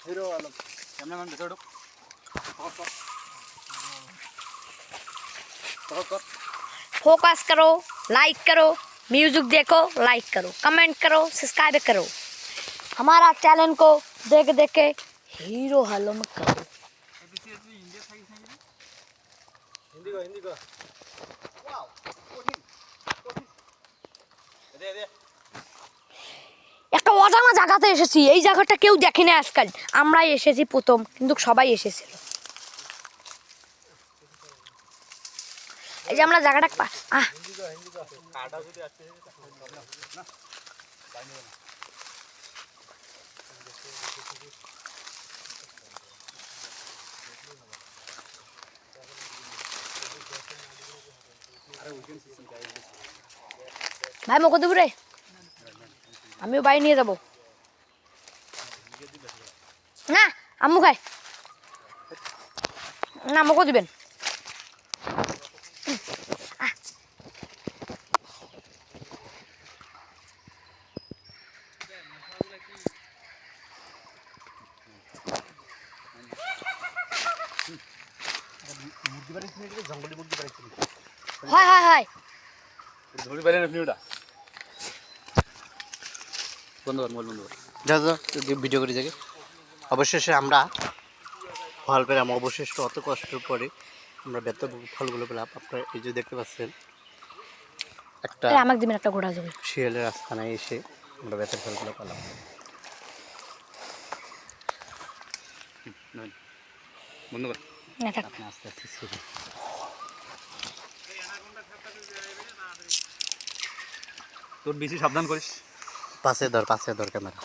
Hero Alam cameraman ভেতরে ঢুক focus करो, लाइक करो, म्यूजिक देखो, लाइक करो, कमेंट करो, सब्सक्राइब करो। हमारा चैनल को देख देख के हीरो आलम करो। হিন্দি গো ওয়াও কঠিন কঠিন দে দে একটা অজানা জায়গাতে এসেছি। এই জায়গাটা কেউ দেখেনি আজকাল, আমরাই এসেছি প্রথম, কিন্তু সবাই এসেছিল। এই যে আমরা জায়গাটা হিন্দি গো কাটা যদি আসছে না বাইনে না আরে উইকেন্ড সিস্টেম গাইড ভাই মোকে দেবো রে, আমিও বাড়ি নিয়ে যাবো। না আম্মু খায় না, মোকে দিবেন। মুরগি বাড়ি ছিল যে জঙ্গলি মুরগি বাড়ি ছিল হয় হয় হয় ধরি বাড়ি না ভিডিওটা বন্ধ কর বন্ধ কর যা যা ভিডিও করে যাকে। অবশেষে আমরা ফল পেলাম, অবশেষে অত কষ্টের পরে আমরা বেত ফলগুলো পেলাম। আপনারা এই যে দেখতে পাচ্ছেন একটা আমাকে দিবেন একটা ঘোড়া জমি। শিয়ালের আস্তানায় এসে আমরা বেতের ফলগুলো পেলাম। বন্ধ কর না থাক। আপনি আস্তে আস্তে ছিলেন তোর বেশি সাবধান করিস পাশে ধর ক্যামেরা।